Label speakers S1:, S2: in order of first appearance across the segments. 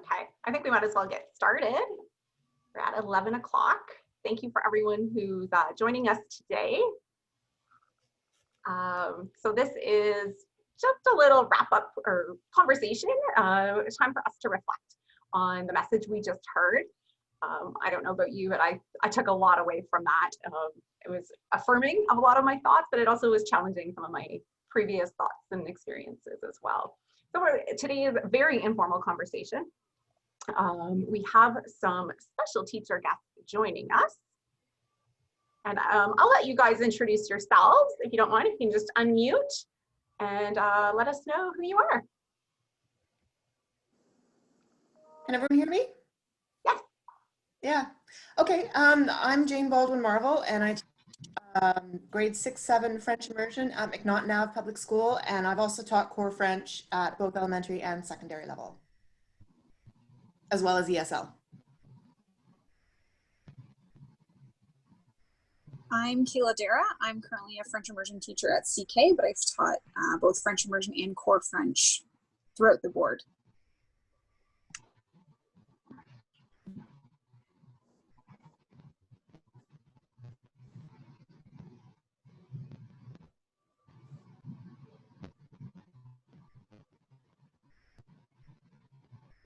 S1: Okay, I think we might as well get started. We're at 11 o'clock. Thank you for everyone who's joining us today. So this is just a little wrap up or conversation. It's time for us to reflect on the message we just heard. I don't know about you, but I took a lot away from that. It was affirming of a lot of my thoughts, but it also was challenging some of my previous thoughts and experiences as well. So today is a very informal conversation. We have some special teacher guests joining us. And I'll let you guys introduce yourselves. If you don't mind, if you can just unmute and let us know who you are.
S2: Can everyone hear me?
S1: Yes.
S2: Yeah. Okay. I'm Jane Baldwin Marvel, and I teach grade 6-7 French immersion at McNaught Public School, and I've also taught core French at both elementary and secondary level, as well as ESL.
S3: I'm Kayla Dara. I'm currently a French immersion teacher at CK, but I've taught both French immersion and core French throughout the board.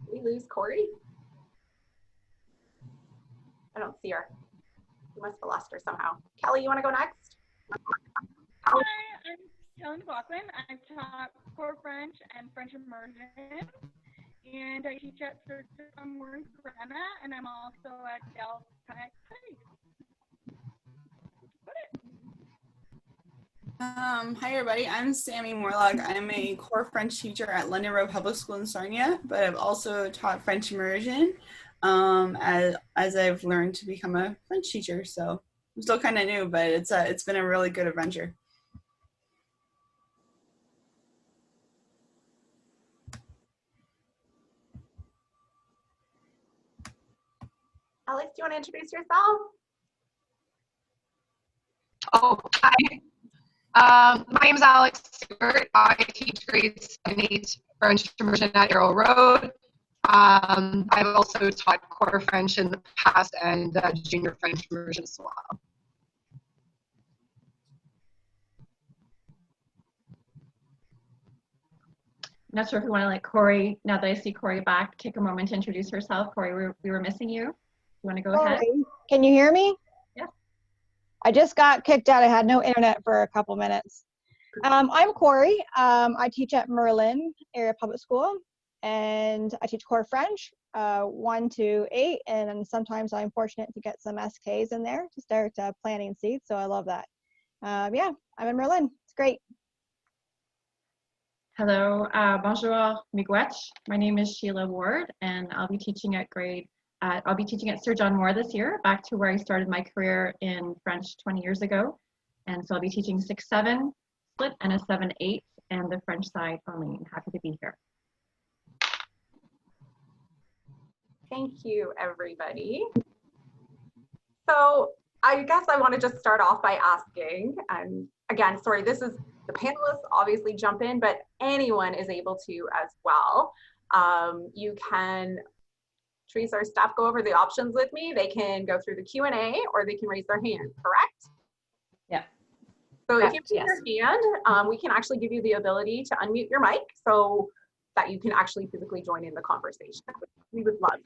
S1: Did we lose Corey? I don't see her. We must have lost her somehow. Kelly, you want to go next?
S4: Hi, I'm Kelly McLaughlin. I've taught core French and French immersion, and I teach at Circumload Language, and I'm also at LKDSB.
S5: Hi everybody, I'm Sammy Morlog. I'm a core French teacher at London Road Public School in Sarnia, but I've also taught French immersion as I've learned to become a French teacher. So I'm still kind of new, but it's been a really good adventure.
S1: Alex, do you want to introduce yourself?
S6: Oh, hi. My name is Alex Stewart. I teach grades 7 and 8 French immersion at Arrow Road. I've also taught core French in the past and junior French immersion as well.
S7: I'm not sure if we want to let Corey, now that I see Corey back, take a moment to introduce herself. Corey, we were missing you. You want to go ahead?
S8: Can you hear me?
S7: Yes.
S8: I just got kicked out. I had no internet for a couple minutes. I'm Corey. I teach at Merlin Area Public School, and I teach core French 1 to 8, and then sometimes I'm fortunate to get some SKs in there to start planting seeds, so I love that. Yeah, I'm in Merlin. It's great.
S7: Hello, bonjour, miigwech. My name is Sheila Ward, and I'll be teaching at Sir John Moore this year, back to where I started my career in French 20 years ago. And so I'll be teaching 6-7 split and a 7-8 and the French side only. I'm happy to be here.
S1: Thank you, everybody. So I guess I want to just start off by asking, and again, sorry, this is the panelists obviously jump in, but anyone is able to as well. You can, Teresa, our staff, go over the options with me. They can go through the Q&A or they can raise their hand, correct?
S7: Yeah.
S1: So if you raise your hand, we can actually give you the ability to unmute your mic so that you can actually physically join in the conversation. We would love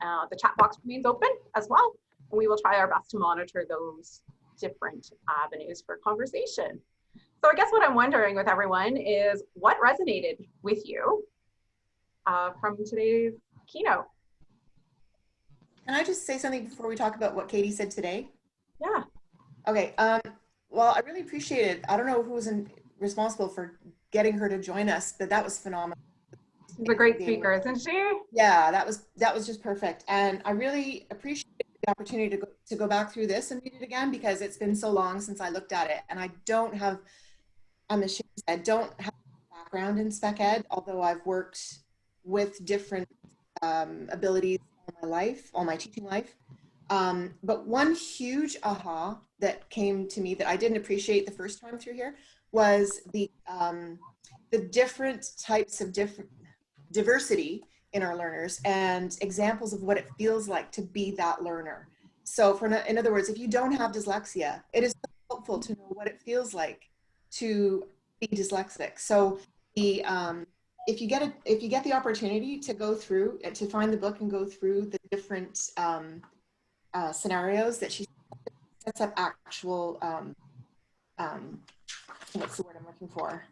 S1: that. The chat box remains open as well, and we will try our best to monitor those different avenues for conversation. So I guess what I'm wondering with everyone is what resonated with you from today's keynote?
S2: Can I just say something before we talk about what Katie said today?
S1: Yeah.
S2: Okay. Well, I really appreciate it. I don't know who was responsible for getting her to join us, but that was phenomenal.
S1: She's a great speaker, isn't she?
S2: Yeah, that was just perfect. And I really appreciate the opportunity to go back through this and read it again, because it's been so long since I looked at it, and I don't have, I'm ashamed to say, I don't have a background in spec ed, although I've worked with different abilities all my life, all my teaching life. But one huge aha that came to me that I didn't appreciate the first time through here was the different types of diversity in our learners and examples of what it feels like to be that learner. So in other words, if you don't have dyslexia, it is so helpful to know what it feels like to be dyslexic. So if you get the opportunity to go through, to find the book and go through the different scenarios that she sets up actual, what's the word I'm looking for?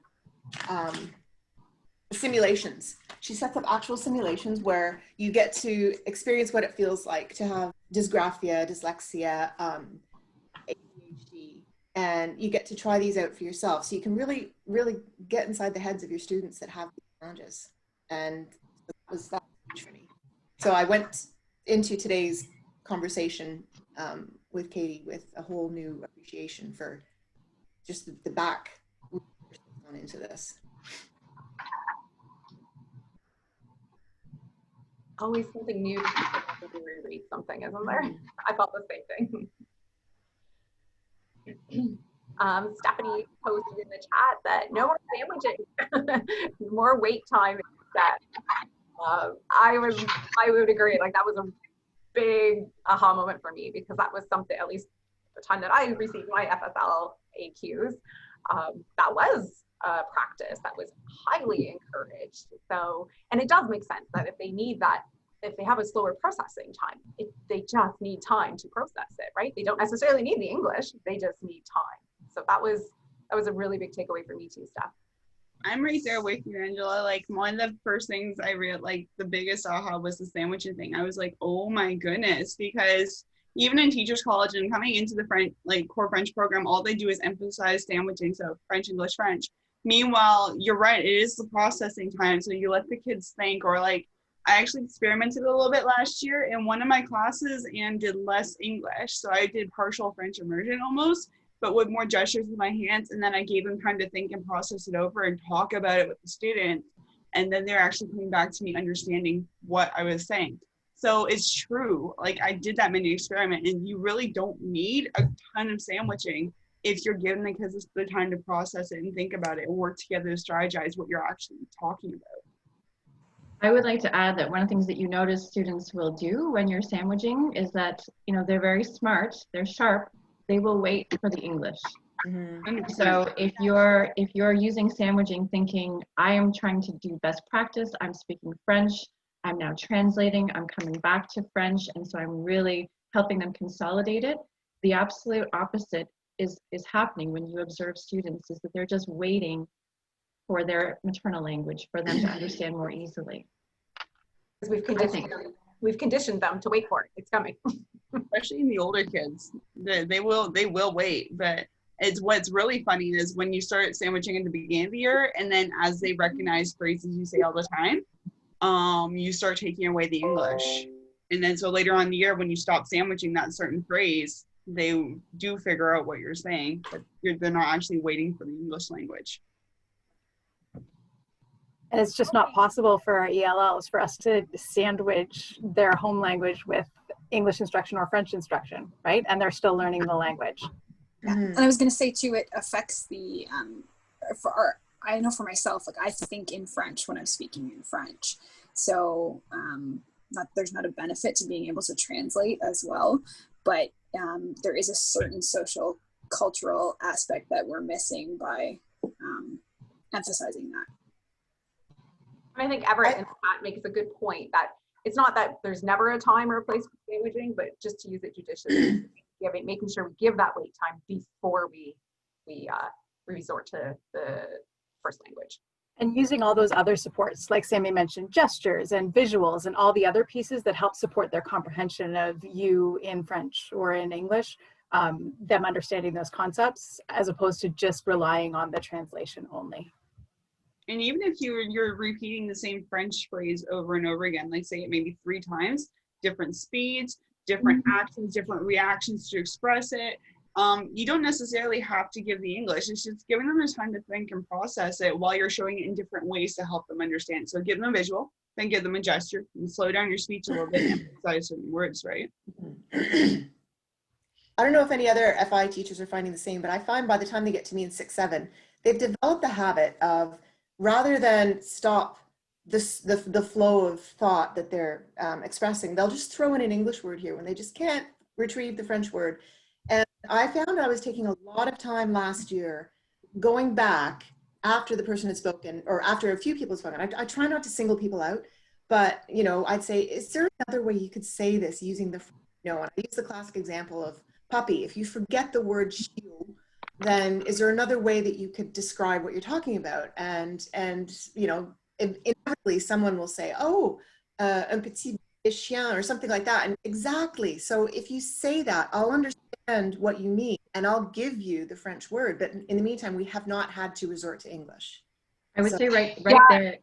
S2: Simulations. She sets up actual simulations where you get to experience what it feels like to have dysgraphia, dyslexia, ADHD, and you get to try these out for yourself. So you can really, really get inside the heads of your students that have these challenges. And that was huge for me. So I went into today's conversation with Katie with a whole new appreciation for just the back on into this.
S1: Always something new to reread something, isn't there? I felt the same thing. Stephanie posted in the chat that no more sandwiching, more wait time instead. I would agree. Like that was a big aha moment for me because that was something, at least the time that I received my FSL AQs, that was a practice that was highly encouraged. So, and it does make sense that if they need that, if they have a slower processing time, they just need time to process it, right? They don't necessarily need the English, they just need time. So that was a really big takeaway for me too, Steph.
S5: I'm right there with you, Angela. Like one of the first things I read, like the biggest aha was the sandwiching thing. I was like, oh my goodness, because even in Teachers College and coming into the French, like core French program, all they do is emphasize sandwiching. So French, English, French. Meanwhile, you're right, it is the processing time. So you let the kids think, or like, I actually experimented a little bit last year in one of my classes and did less English. So I did partial French immersion almost, but with more gestures with my hands. And then I gave them time to think and process it over and talk about it with the student. And then they're actually coming back to me understanding what I was saying. So it's true. Like I did that mini experiment and you really don't need a ton of sandwiching if you're giving the kids the time to process it and think about it and work together to strategize what you're actually talking about.
S7: I would like to add that one of the things that you notice students will do when you're sandwiching is that, you know, they're very smart, they're sharp, they will wait for the English. Mm-hmm. So if you're using sandwiching thinking, I am trying to do best practice, I'm speaking French, I'm now translating, I'm coming back to French, and so I'm really helping them consolidate it, the absolute opposite is happening when you observe students, is that they're just waiting for their maternal language for them to understand more easily.
S1: We've conditioned them to wait for it. It's coming.
S5: Especially in the older kids, they will wait. But what's really funny is when you start sandwiching at the beginning of the year, and then as they recognize phrases you say all the time, you start taking away the English. And then so later on in the year, when you stop sandwiching that certain phrase, they do figure out what you're saying, but they're not actually waiting for the English language.
S9: And it's just not possible for our ELLs for us to sandwich their home language with English instruction or French instruction, right? And they're still learning the language.
S3: Yeah. And I was going to say too, it affects the, I know for myself, like I think in French when I'm speaking in French. So there's not a benefit to being able to translate as well, but there is a certain social cultural aspect that we're missing by emphasizing that.
S1: I think Everett in that makes a good point that it's not that there's never a time or a place for sandwiching, but just to use it judiciously, making sure we give that wait time before we resort to the first language.
S9: And using all those other supports, like Sammy mentioned, gestures and visuals and all the other pieces that help support their comprehension of you in French or in English, them understanding those concepts as opposed to just relying on the translation only.
S5: And even if you're repeating the same French phrase over and over again, like say it maybe 3 times, different speeds, different actions, different reactions to express it, you don't necessarily have to give the English. It's just giving them the time to think and process it while you're showing it in different ways to help them understand. So give them a visual, then give them a gesture, and slow down your speech a little bit and emphasize certain words, right?
S2: I don't know if any other FI teachers are finding the same, but I find by the time they get to me in 6-7, they've developed the habit of, rather than stop the flow of thought that they're expressing. They'll just throw in an English word here when they just can't retrieve the French word. And I found I was taking a lot of time last year going back after the person had spoken, or after a few people had spoken. I try not to single people out, but you know, I'd say, is there another way you could say this using the, you know, I use the classic example of puppy. If you forget the word chiot, then is there another way that you could describe what you're talking about? And you know, inevitably someone will say, oh, un petit chien or something like that. And exactly. So if you say that, I'll understand what you mean and I'll give you the French word. But in the meantime, we have not had to resort to English.
S7: I would
S2: So-
S7: say right
S6: Yeah.
S7: there.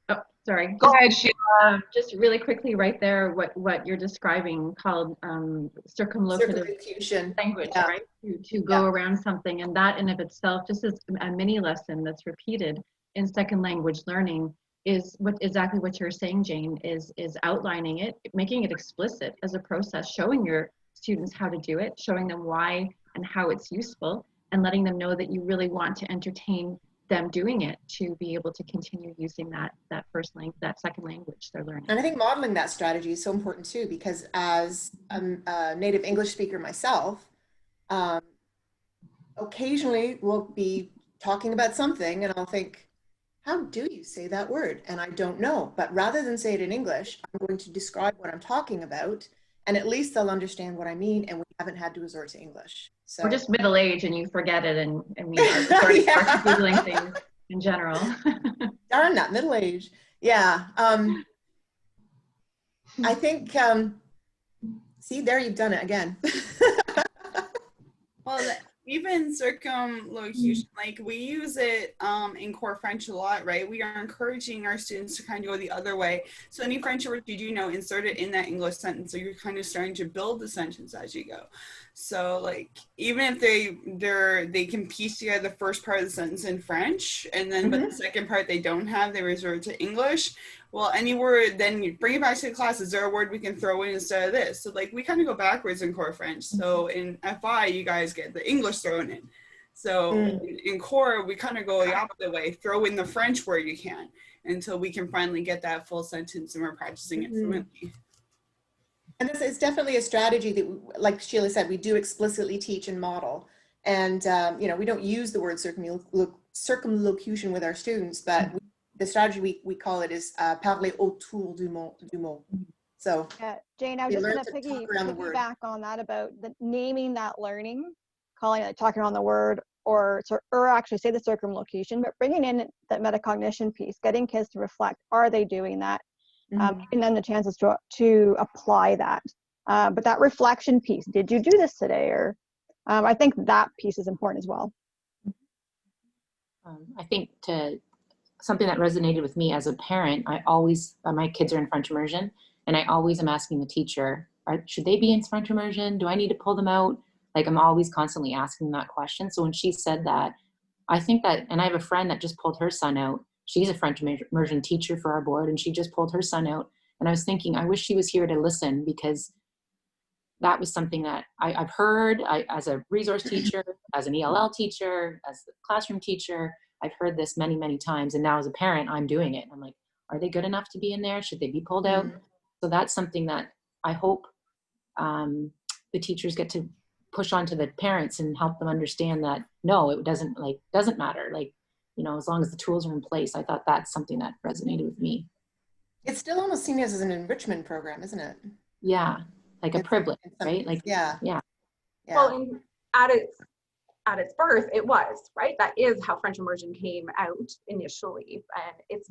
S7: Oh, sorry.
S6: Go ahead, Sheila.
S7: Just really quickly, right there, what you're describing called circumlocutive
S2: Circumlocution.
S7: language,
S2: Yeah.
S7: right? To go around something, and that in of itself, just as a mini lesson that's repeated in second language learning, is exactly what you're saying, Jane. Is outlining it, making it explicit as a process, showing your students how to do it, showing them why and how it's useful, and letting them know that you really want to entertain them doing it to be able to continue using that that second language they're learning.
S2: And I think modeling that strategy is so important too, because as a native English speaker myself, occasionally we'll be talking about something and I'll think, how do you say that word? And I don't know. But rather than say it in English, I'm going to describe what I'm talking about, and at least they'll understand what I mean, and we haven't had to resort to English. So
S7: We're just middle age and you forget it, and we are starting
S2: Yeah.
S7: Googling things in general.
S2: darn that middle age. Yeah. I think, see, there you've done it again.
S5: Well, even circumlocution, like we use it in core French a lot, right? We are encouraging our students to kind of go the other way. So any French word you do know, insert it in that English sentence. So you're kind of starting to build the sentence as you go. So like, even if they can piece together the first part of the sentence in French, and then but the second part they don't have, they resort to English. Well, any word, then you bring it back to the class. Is there a word we can throw in instead of this? So like we kind of go backwards in core French. So in FI, you guys get the English thrown in. So in core, we kind of go the opposite way. Throw in the French where you can until we can finally get that full sentence and we're practicing it fluently.
S2: And this is definitely a strategy that, like Sheila said, we do explicitly teach and model. And, you know, we don't use the word circumlocution with our students, but the strategy we call it is parler autour du mot. So
S8: Yeah, Jane, I was
S2: we
S8: just
S2: learn
S8: going
S2: to
S8: to
S2: talk around the word.
S8: piggyback on that about the naming that learning, calling it talking around the word, or actually say the circumlocution, but bringing in that metacognition piece, getting kids to reflect, are they doing that? Giving them the chances to apply that. But that reflection piece, did you do this today? Or I think that piece is important as well.
S10: I think something that resonated with me as a parent, I always, my kids are in French immersion, and I always am asking the teacher, should they be in French immersion? Do I need to pull them out? Like, I'm always constantly asking that question. So when she said that, I think that, and I have a friend that just pulled her son out. She's a French immersion teacher for our board, and she just pulled her son out. And I was thinking, I wish she was here to listen, because that was something that I've heard as a resource teacher, as an ELL teacher, as a classroom teacher. I've heard this many, many times. And now as a parent, I'm doing it. I'm like, are they good enough to be in there? Should they be pulled out? So that's something that I hope the teachers get to push on to the parents and help them understand that, no, it doesn't matter. Like, you know, as long as the tools are in place. I thought that's something that resonated with me.
S2: It's still almost seen as an enrichment program, isn't it?
S10: Yeah. Like a privilege, right? Like,
S2: yeah.
S1: Well, at its birth, it was, right? That is how French immersion came out initially. And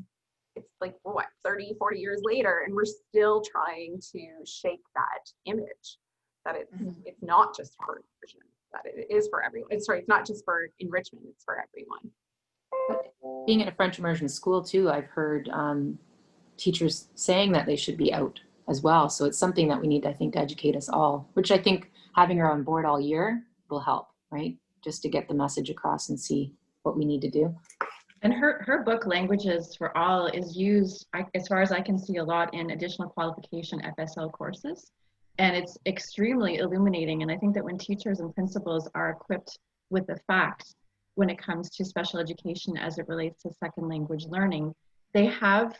S1: it's like, what, 30, 40 years later, and we're still trying to shake that image that it's not just for immersion, that it is for everyone. It's not just for enrichment, it's for everyone.
S10: Being in a French immersion school too, I've heard teachers saying that they should be out as well. So it's something that we need, I think, to educate us all, which I think having her on board all year will help, right? Just to get the message across and see what we need to do.
S7: And her book, Languages for All, is used, as far as I can see, a lot in additional qualification FSL courses. And it's extremely illuminating. And I think that when teachers and principals are equipped with the facts when it comes to special education as it relates to second language learning, they have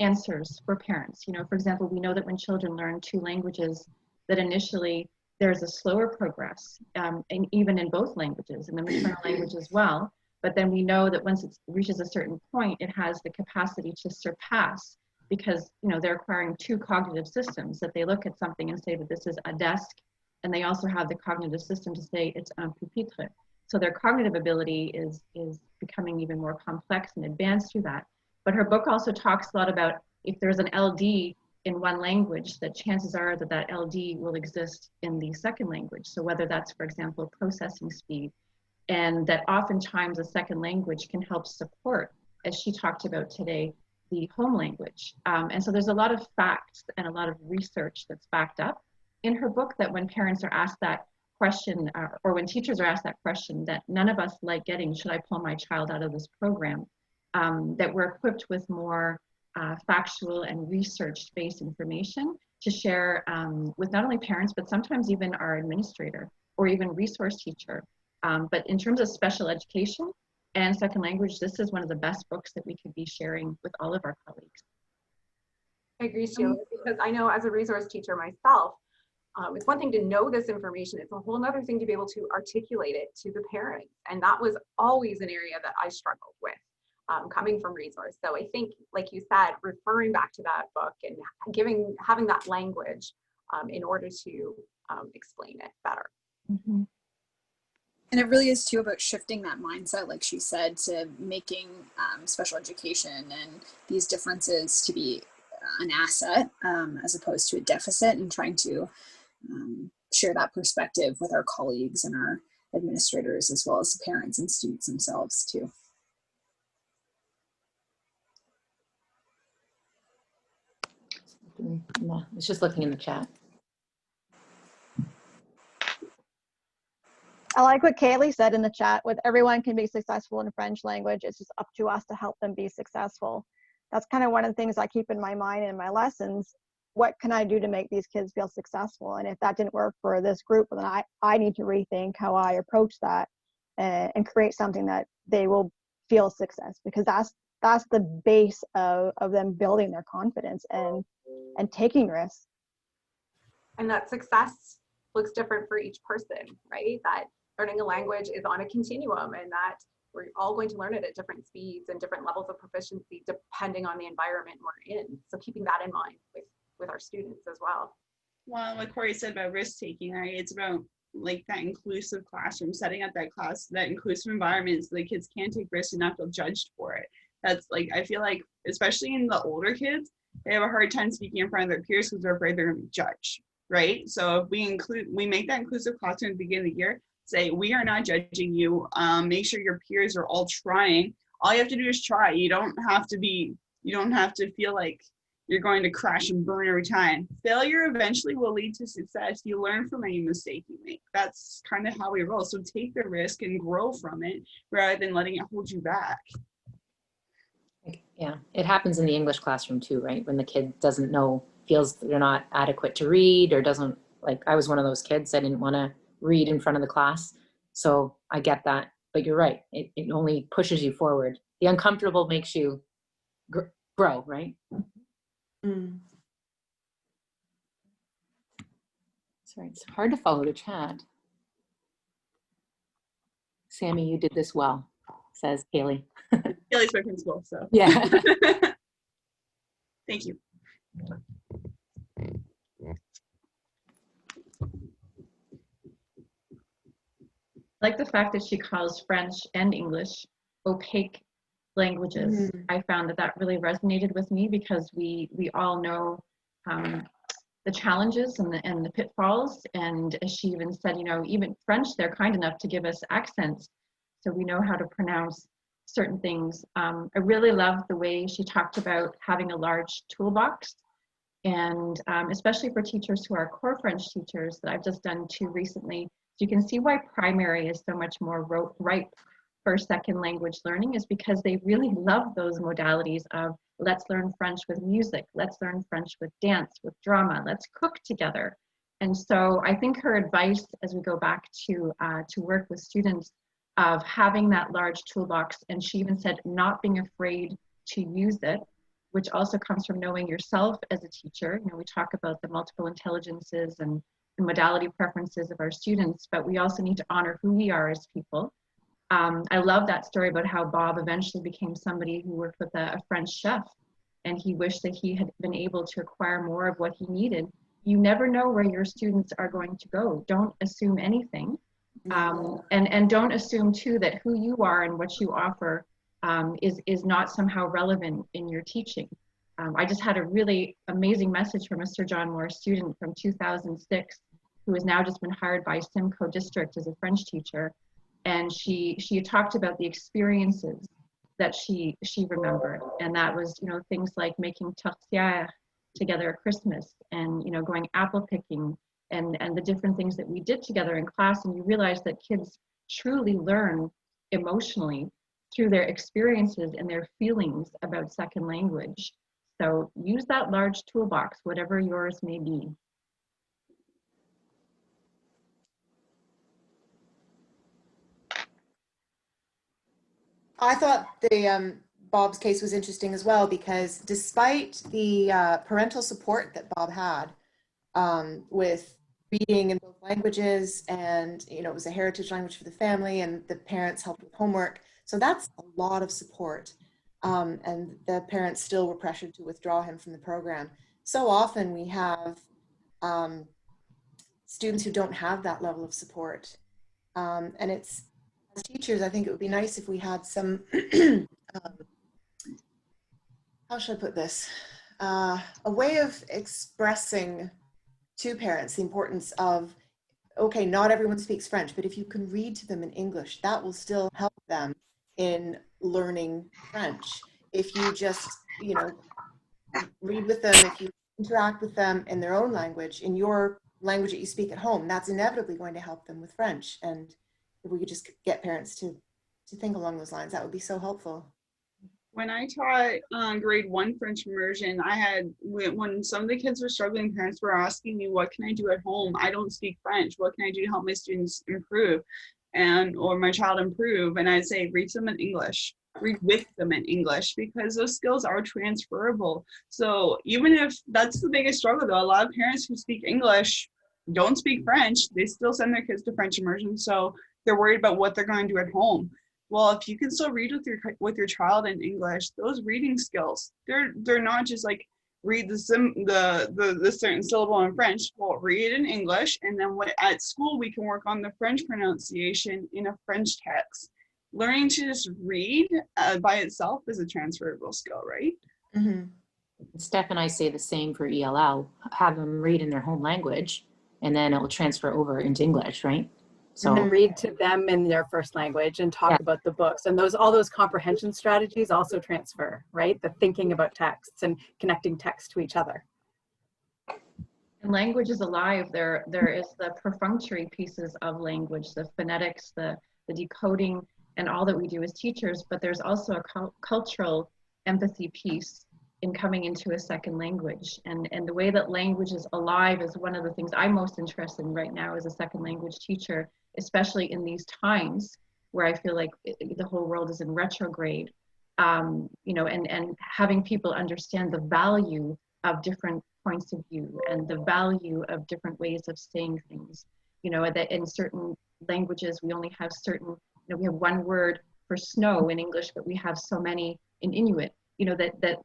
S7: answers for parents. You know, for example, we know that when children learn 2 languages, that initially there's a slower progress, and even in both languages, in the maternal language as well. But then we know that once it reaches a certain point, it has the capacity to surpass, because, you know, they're acquiring 2 cognitive systems, that they look at something and say that this is a desk, and they also have the cognitive system to say it's un pupitre. So their cognitive ability is becoming even more complex and advanced through that. But her book also talks a lot about if there's an LD in one language, that chances are that that LD will exist in the second language. So whether that's, for example, processing speed, and that oftentimes a second language can help support, as she talked about today, the home language. And so there's a lot of facts and a lot of research that's backed up in her book, that when parents are asked that question, or when teachers are asked that question that none of us like getting, should I pull my child out of this program, that we're equipped with more factual and research-based information to share with not only parents, but sometimes even our administrator or even resource teacher. But in terms of special education and second language, this is one of the best books that we could be sharing with all of our colleagues.
S1: I agree, Sheila, because I know as a resource teacher myself, it's one thing to know this information. It's a whole other thing to be able to articulate it to the parents. And that was always an area that I struggled with, coming from resource. So I think, like you said, referring back to that book and having that language in order to explain it better.
S3: Mm-hmm. And it really is too about shifting that mindset, like she said, to making special education and these differences to be an asset as opposed to a deficit, and trying to share that perspective with our colleagues and our administrators, as well as parents and students themselves too.
S10: It's just looking in the chat.
S8: I like what Kaylee said in the chat, with everyone can be successful in French language. It's just up to us to help them be successful. That's kind of one of the things I keep in my mind in my lessons. What can I do to make these kids feel successful? And if that didn't work for this group, then I need to rethink how I approach that and create something that they will feel success, because that's the base of them building their confidence and taking risks.
S1: And that success looks different for each person, right? That learning a language is on a continuum, and that we're all going to learn it at different speeds and different levels of proficiency depending on the environment we're in. So keeping that in mind with our students as well.
S5: Well, like Corey said about risk taking, right? It's about like that inclusive classroom, setting up that inclusive environment so the kids can take risks and not feel judged for it. That's like, I feel like, especially in the older kids, they have a hard time speaking in front of their peers because they're afraid they're going to be judged, right? So if we make that inclusive classroom at the beginning of the year, say, we are not judging you. Make sure your peers are all trying. All you have to do is try. You don't have to feel like you're going to crash and burn every time. Failure eventually will lead to success. You learn from any mistake you make. That's kind of how we roll. So take the risk and grow from it rather than letting it hold you back.
S10: Yeah, it happens in the English classroom too, right? When the kid feels they're not adequate to read, or doesn't, like, I was one of those kids. I didn't want to read in front of the class. So I get that, but you're right. It only pushes you forward. The uncomfortable makes you grow, right?
S2: Mm.
S10: Sorry, it's hard to follow the chat. Sammy, you did this well, says Kaylee.
S5: Kaylee's my principal, so.
S10: Yeah.
S5: Thank you.
S7: I like the fact that she calls French and English opaque languages.
S2: Mm-hmm.
S7: I found that really resonated with me, because we all know the challenges and the pitfalls. And as she even said, you know, even French, they're kind enough to give us accents, so we know how to pronounce certain things. I really loved the way she talked about having a large toolbox, and especially for teachers who are core French teachers, that I've just done 2 recently. You can see why primary is so much more ripe for second language learning, is because they really love those modalities of let's learn French with music, let's learn French with dance, with drama, let's cook together. And so I think her advice as we go back to work with students of having that large toolbox, and she even said not being afraid to use it, which also comes from knowing yourself as a teacher. You know, we talk about the multiple intelligences and modality preferences of our students, but we also need to honor who we are as people. I love that story about how Bob eventually became somebody who worked with a French chef, and he wished that he had been able to acquire more of what he needed. You never know where your students are going to go. Don't assume anything. And don't assume too that who you are and what you offer is not somehow relevant in your teaching. I just had a really amazing message from a Sir John Moore student from 2006 who has now just been hired by Simcoe District as a French teacher. And she talked about the experiences that she remembered. And that was, you know, things like making tourtière together at Christmas, and, you know, going apple picking, and the different things that we did together in class. And you realize that kids truly learn emotionally through their experiences and their feelings about second language. So use that large toolbox, whatever yours may be.
S2: I thought the Bob's case was interesting as well, because despite the parental support that Bob had with reading in both languages, and, you know, it was a heritage language for the family, and the parents helped with homework, so that's a lot of support, and the parents still were pressured to withdraw him from the program. So often we have students who don't have that level of support, and it's, as teachers, I think it would be nice if we had some, how should I put this? A way of expressing to parents the importance of, okay, not everyone speaks French, but if you can read to them in English, that will still help them in learning French. If you just, you know, read with them, if you interact with them in their own language, in your language that you speak at home, that's inevitably going to help them with French. And if we could just get parents to think along those lines, that would be so helpful.
S5: When I taught grade 1 French immersion, I had, when some of the kids were struggling, parents were asking me, what can I do at home? I don't speak French. What can I do to help my students improve or my child improve? And I'd say, read them in English. Read with them in English, because those skills are transferable. So even if that's the biggest struggle, though, a lot of parents who speak English don't speak French, they still send their kids to French immersion. So they're worried about what they're going to do at home. Well, if you can still read with your child in English, those reading skills, they're not just like read the certain syllable in French. Well, read it in English, and then at school we can work on the French pronunciation in a French text. Learning to just read by itself is a transferable skill, right?
S2: Mm-hmm.
S10: Steph and I say the same for ELL. Have them read in their home language, and then it will transfer over into English, right? So
S9: and read to them in their first language and talk about the books, and all those comprehension strategies also transfer, right? The thinking about texts and connecting text to each other.
S7: And language is alive. There is the perfunctory pieces of language, the phonetics, the decoding, and all that we do as teachers, but there's also a cultural empathy piece in coming into a second language. And the way that language is alive is one of the things I'm most interested in right now as a second language teacher, especially in these times where I feel like the whole world is in retrograde, you know, and having people understand the value of different points of view and the value of different ways of saying things. You know, that in certain languages, we only have certain, you know, we have one word for snow in English, but we have so many in Inuit. You know, that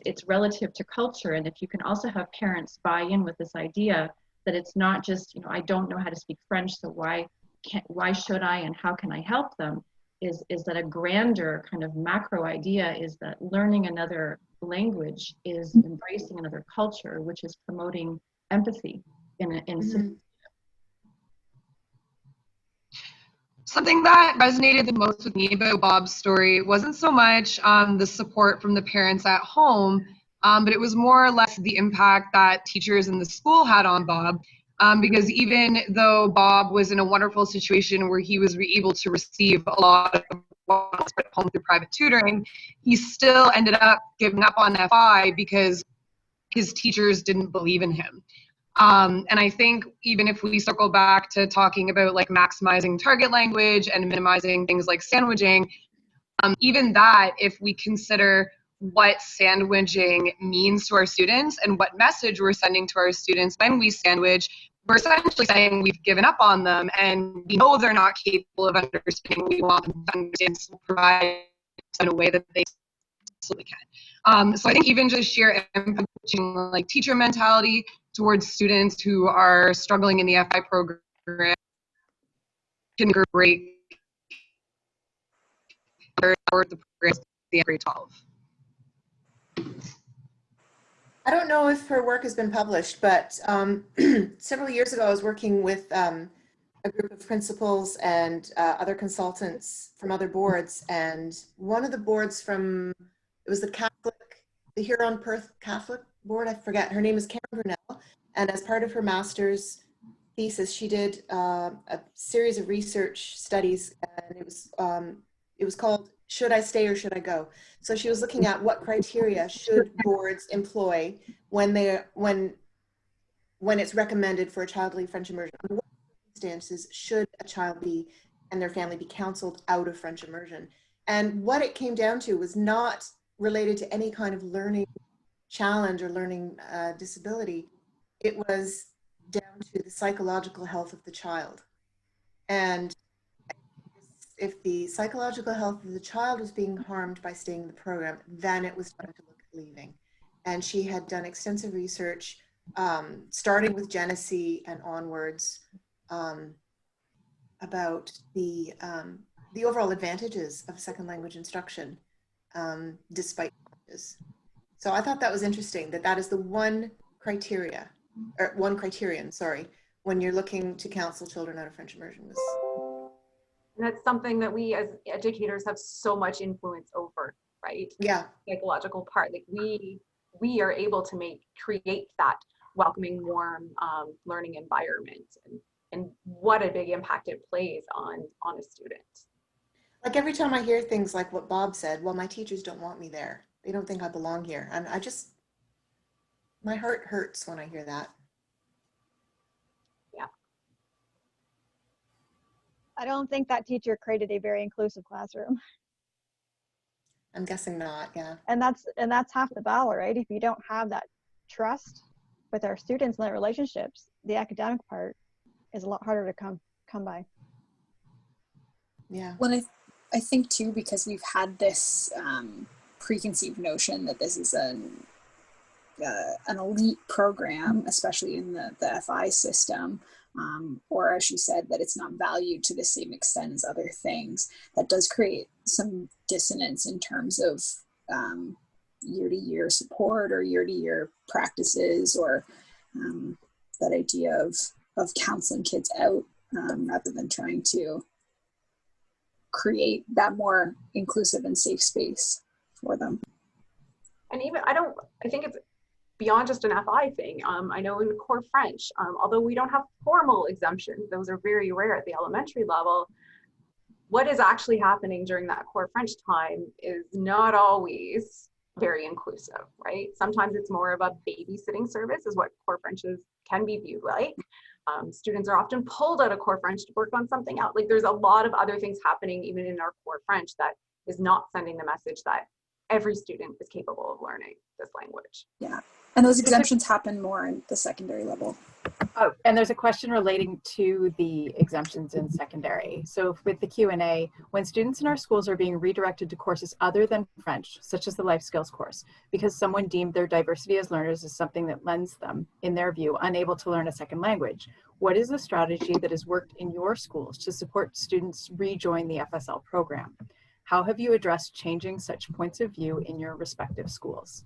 S7: it's relative to culture. And if you can also have parents buy in with this idea that it's not just, you know, I don't know how to speak French, so why should I, and how can I help them, is that a grander kind of macro idea is that learning another language is embracing another culture, which is promoting empathy in system.
S6: Something that resonated the most with me about Bob's story wasn't so much the support from the parents at home, but it was more or less the impact that teachers in the school had on Bob. Because even though Bob was in a wonderful situation where he was able to receive a lot of at home through private tutoring, he still ended up giving up on FI because his teachers didn't believe in him. And I think even if we circle back to talking about like maximizing target language and minimizing things like sandwiching,
S11: Even that, if we consider what sandwiching means to our students and what message we're sending to our students when we sandwich, we're essentially saying we've given up on them and we know they're not capable of understanding what we want them to understand, so provide in a way that they absolutely can. So I think even just sheer coaching, like teacher mentality towards students who are struggling in the FI program can great for the programs the grade 12.
S2: I don't know if her work has been published, but several years ago I was working with a group of principals and other consultants from other boards, and one of the boards from, it was the Huron-Perth Catholic Board, I forget, her name is Karen Brunel, and as part of her master's thesis, she did a series of research studies, and it was called Should I Stay or Should I Go? So she was looking at what criteria should boards employ when it's recommended for a child to leave French immersion. Under what circumstances should a child be and their family be counseled out of French immersion? And what it came down to was not related to any kind of learning challenge or learning disability. It was down to the psychological health of the child. And if the psychological health of the child was being harmed by staying in the program, then it was time to look at leaving. And she had done extensive research, starting with Genesee and onwards, about the overall advantages of second language instruction, despite challenges. So I thought that was interesting, that is the one criterion, sorry, when you're looking to counsel children out of French immersion.
S1: And that's something that we as educators have so much influence over, right?
S2: Yeah.
S1: Psychological part, like we are able to create that welcoming, warm learning environment, and what a big impact it plays on a student.
S2: Like every time I hear things like what Bob said, well, my teachers don't want me there. They don't think I belong here. And my heart hurts when I hear that.
S1: Yeah.
S8: I don't think that teacher created a very inclusive classroom.
S2: I'm guessing not, yeah.
S8: And that's half the battle, right? If you don't have that trust with our students and their relationships, the academic part is a lot harder to come by.
S2: Yeah.
S3: Well, I think too, because we've had this preconceived notion that this is an elite program, especially in the FI system, or as she said, that it's not valued to the same extent as other things. That does create some dissonance in terms of year-to-year support or year-to-year practices, or that idea of counseling kids out rather than trying to create that more inclusive and safe space for them.
S1: And even, I think it's beyond just an FI thing. I know in core French, although we don't have formal exemptions, those are very rare at the elementary level, what is actually happening during that core French time is not always very inclusive, right? Sometimes it's more of a babysitting service is what core Frenches can be viewed like. Students are often pulled out of core French to work on something else. Like there's a lot of other things happening even in our core French that is not sending the message that every student is capable of learning this language.
S3: Yeah, and those exemptions happen more in the secondary level.
S9: Oh, and there's a question relating to the exemptions in secondary. So with the Q&A, when students in our schools are being redirected to courses other than French, such as the life skills course, because someone deemed their diversity as learners as something that lends them, in their view, unable to learn a second language, what is the strategy that has worked in your schools to support students rejoin the FSL program? How have you addressed changing such points of view in your respective schools?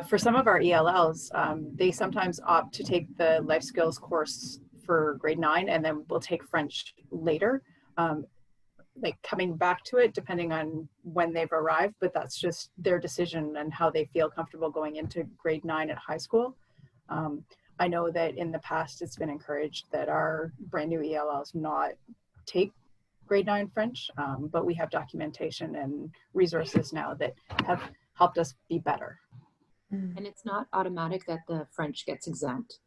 S9: For some of our ELLs, they sometimes opt to take the life skills course for grade 9 and then we'll take French later, like coming back to it depending on when they've arrived, but that's just their decision and how they feel comfortable going into grade 9 at high school. I know that in the past it's been encouraged that our brand new ELLs not take grade 9 French, but we have documentation and resources now that have helped us be better.
S10: And it's not automatic that the French gets exempt.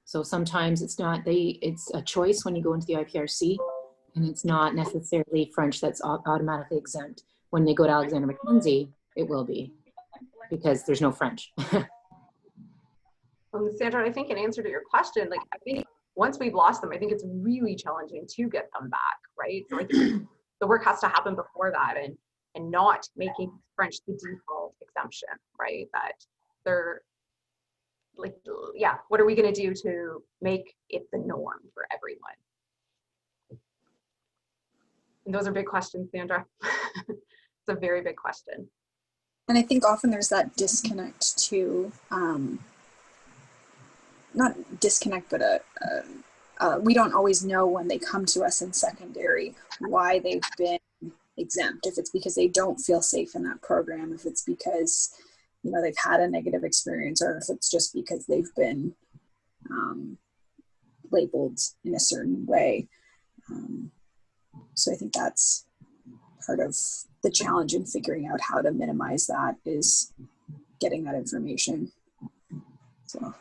S10: So sometimes it's not, it's a choice when you go into the IPRC, and it's not necessarily French that's automatically exempt. When they go to Alexander Mackenzie, it will be, because there's no French.
S1: Sandra, I think in answer to your question, like, I think once we've lost them, I think it's really challenging to get them back, right? So I think the work has to happen before that, and not making French the default exemption, right? That they're like, yeah, what are we going to do to make it the norm for everyone? And those are big questions, Sandra. It's a very big question.
S3: And I think often there's that disconnect too, not disconnect, but we don't always know when they come to us in secondary why they've been exempt. If it's because they don't feel safe in that program, if it's because, you know, they've had a negative experience, or if it's just because they've been labeled in a certain way. So I think that's part of the challenge in figuring out how to minimize that, is getting that information. So.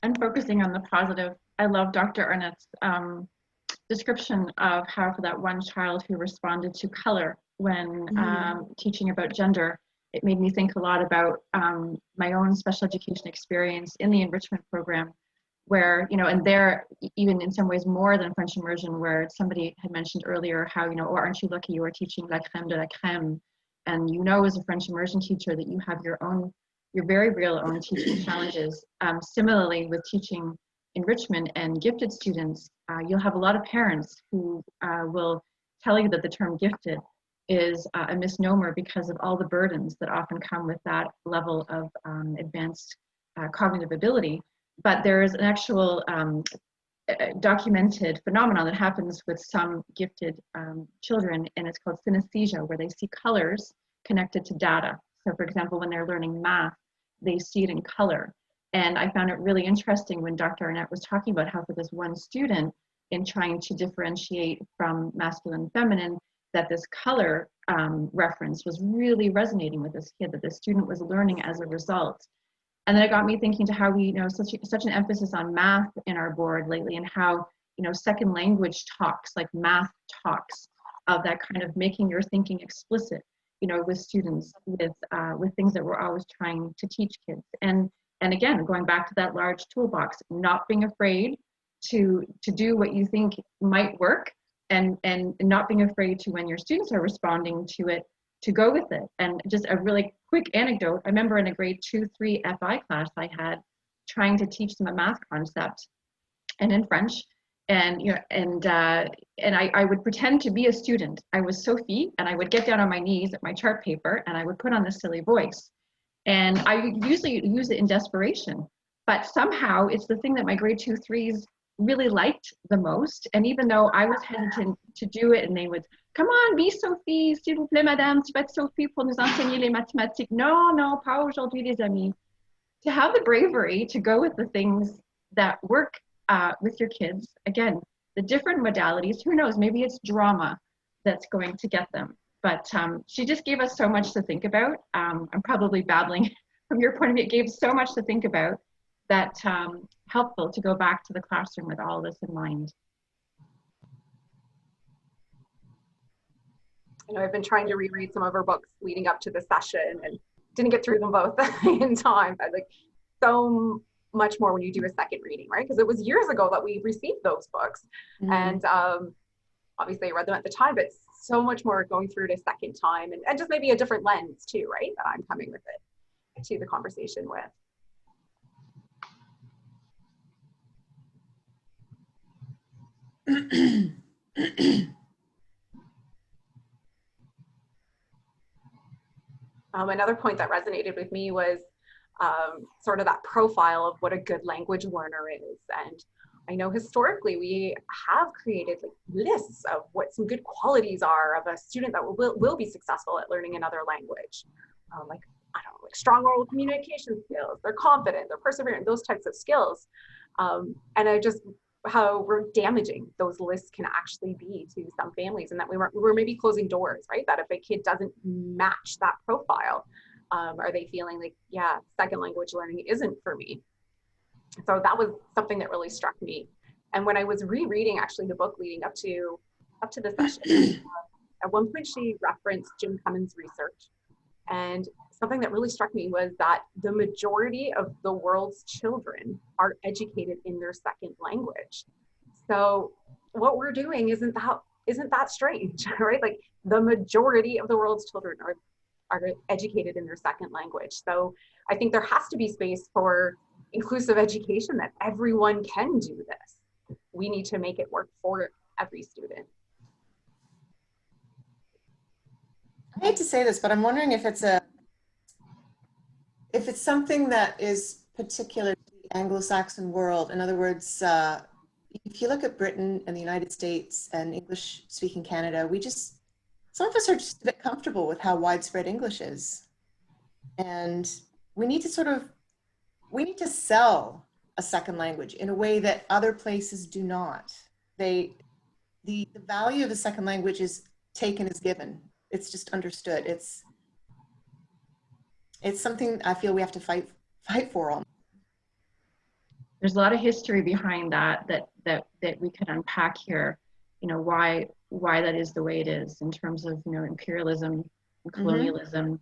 S7: And focusing on the positive, I love Dr. Arnett's description of how for that one child who responded to color when teaching about gender, it made me think a lot about my own special education experience in the enrichment program, where, you know, and there, even in some ways more than French immersion, where somebody had mentioned earlier how, you know, oh, aren't you lucky you are teaching la crème de la crème? And you know, as a French immersion teacher, that you have your very real own teaching challenges. Similarly, with teaching enrichment and gifted students, you'll have a lot of parents who will tell you that the term gifted is a misnomer because of all the burdens that often come with that level of advanced cognitive ability. But there is an actual documented phenomenon that happens with some gifted children, and it's called synesthesia, where they see colors connected to data. So for example, when they're learning math, they see it in color. And I found it really interesting when Dr. Arnett was talking about how for this one student, in trying to differentiate from masculine and feminine, that this color reference was really resonating with this kid, that the student was learning as a result. And then it got me thinking to how we, you know, such an emphasis on math in our board lately, and how, you know, second language talks, like math talks, of that kind of making your thinking explicit, you know, with students, with things that we're always trying to teach kids. And again, going back to that large toolbox, not being afraid to do what you think might work, and not being afraid to, when your students are responding to it, to go with it. And just a really quick anecdote, I remember in a grade 2-3 FI class I had, trying to teach them a math concept, and in French, and you know, and I would pretend to be a student. I was Sophie, and I would get down on my knees at my chart paper, and I would put on this silly voice. And I would usually use it in desperation, but somehow it's the thing that my grade 2-3s really liked the most. And even though I was hesitant to do it, and they would, come on, be Sophie, s'il vous plaît, madame, tu vas être Sophie pour nous enseigner les mathématiques. Non, non, pas aujourd'hui, les amis. To have the bravery to go with the things that work with your kids. Again, the different modalities, who knows, maybe it's drama that's going to get them. But she just gave us so much to think about. I'm probably babbling from your point of view. It gave so much to think about, that helpful to go back to the classroom with all this in mind.
S1: You know, I've been trying to reread some of her books leading up to the session, and didn't get through them both in time. But like, so much more when you do a second reading, right? Because it was years ago that we received those books. And obviously I read them at the time, but so much more going through it a second time, and just maybe a different lens too, right? That I'm coming with it to the conversation with. Another point that resonated with me was sort of that profile of what a good language learner is. And I know historically we have created like lists of what some good qualities are of a student that will be successful at learning another language. Like, I don't know, like strong oral communication skills, they're confident, they're perseverant, those types of skills. And I just how damaging those lists can actually be to some families, and that we were maybe closing doors, right? That if a kid doesn't match that profile, are they feeling like, yeah, second language learning isn't for me? So that was something that really struck me. And when I was rereading actually the book leading up to the session, at one point she referenced Jim Cummins' research. And something that really struck me was that the majority of the world's children are educated in their second language. So what we're doing isn't that strange, right? Like the majority of the world's children are educated in their second language. So I think there has to be space for inclusive education, that everyone can do this. We need to make it work for every student.
S2: I hate to say this, but I'm wondering if it's something that is particular to the Anglo-Saxon world. In other words, if you look at Britain and the United States and English-speaking Canada, some of us are just a bit comfortable with how widespread English is. And we need to sell a second language in a way that other places do not. The value of a second language is taken as given. It's just understood. It's something I feel we have to fight for.
S7: There's a lot of history behind that we could unpack here. You know, why that is the way it is in terms of, you know, imperialism and colonialism.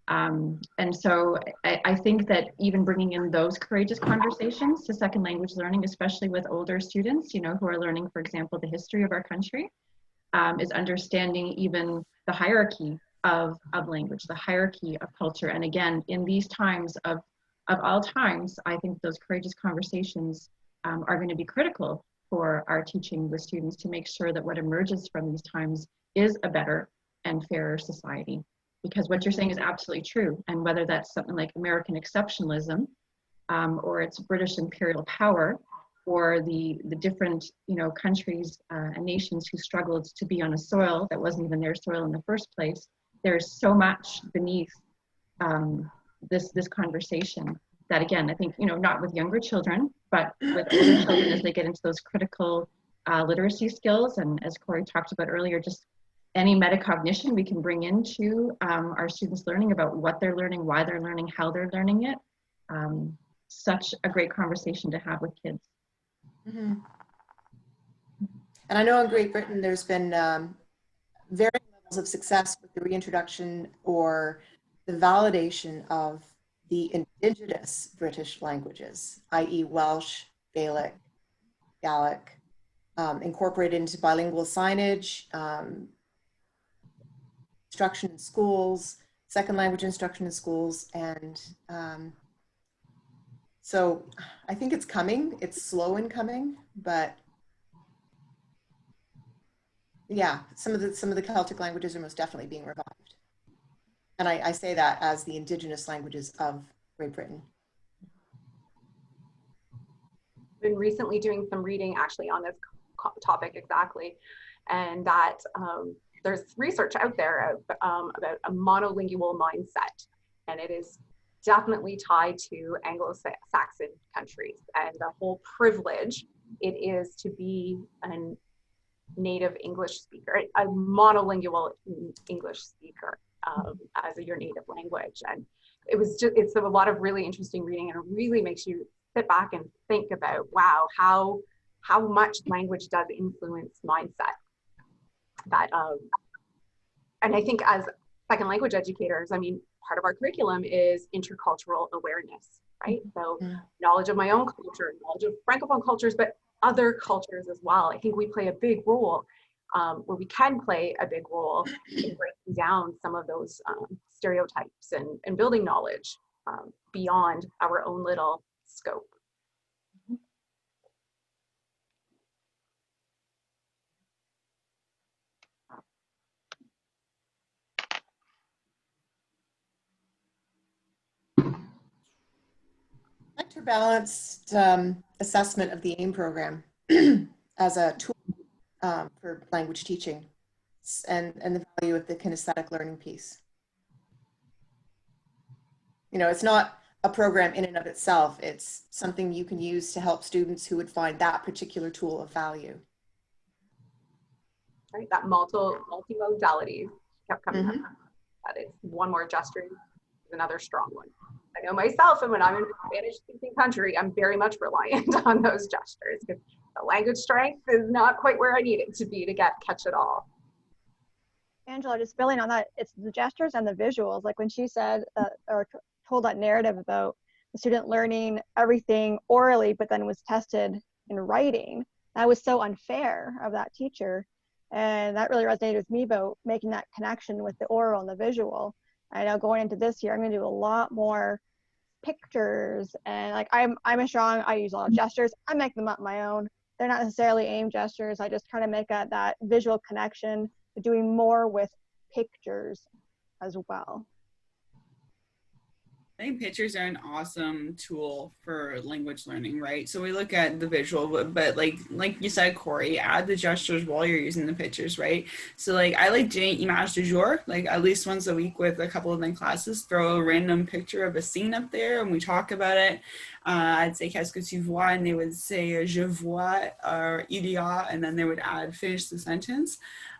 S7: And so I think that even bringing in those courageous conversations to second language learning, especially with older students, you know, who are learning, for example, the history of our country, is understanding even the hierarchy of language, the hierarchy of culture. And again, in these times of all times, I think those courageous conversations are going to be critical for our teaching with students to make sure that what emerges from these times is a better and fairer society. Because what you're saying is absolutely true. And whether that's something like American exceptionalism, or it's British imperial power, or the different, you know, countries and nations who struggled to be on a soil that wasn't even their soil in the first place, there's so much beneath this conversation that, again, I think, you know, not with younger children, but with older children as they get into those critical literacy skills. And as Corey talked about earlier, just any metacognition we can bring into our students' learning about what they're learning, why they're learning, how they're learning it. Such a great conversation to have with kids.
S2: Mm-hmm. And I know in Great Britain, there's been varying levels of success with the reintroduction or the validation of the indigenous British languages, i.e. Welsh, Gaelic, Gaelic, incorporated into bilingual signage, instruction in schools, second language instruction in schools. And so I think it's coming. It's slow in coming, but yeah, some of the Celtic languages are most definitely being revived. And I say that as the indigenous languages of Great Britain.
S1: Been recently doing some reading actually on this topic exactly, and that there's research out there about a monolingual mindset, and it is definitely tied to Anglo-Saxon countries and the whole privilege it is to be a native English speaker, a monolingual English speaker as your native language. And it's a lot of really interesting reading, and it really makes you sit back and think about, wow, how much language does influence mindset. That and I think as second language educators, I mean, part of our curriculum is intercultural awareness, right? So knowledge of my own culture, knowledge of Francophone cultures, but other cultures as well. I think we play a big role, where we can play a big role in breaking down some of those stereotypes and building knowledge beyond our own little scope.
S2: Sector-balanced assessment of the AIM program as a tool for language teaching and the value of the kinesthetic learning piece. You know, it's not a program in and of itself. It's something you can use to help students who would find that particular tool of value.
S1: Right, that multimodality kept coming up. That it's one more gesture is another strong one. I know myself, and when I'm in a Spanish-speaking country, I'm very much reliant on those gestures because the language strength is not quite where I need it to be to catch it all.
S8: Angela, just building on that, it's the gestures and the visuals. Like when she said or told that narrative about the student learning everything orally, but then was tested in writing, that was so unfair of that teacher. And that really resonated with me about making that connection with the oral and the visual. I know going into this year, I'm going to do a lot more pictures, and like I use a lot of gestures. I make them up my own. They're not necessarily aim gestures. I just kind of make that visual connection to doing more with pictures as well.
S5: I think pictures are an awesome tool for language learning, right? So we look at the visual, but like you said, Corey, add the gestures while you're using the pictures, right? So like I like doing image du jour, like at least once a week with a couple of my classes, throw a random picture of a scene up there and we talk about it. I'd say qu'est-ce que tu vois, and they would say je vois or il y a, and then they would finish the sentence.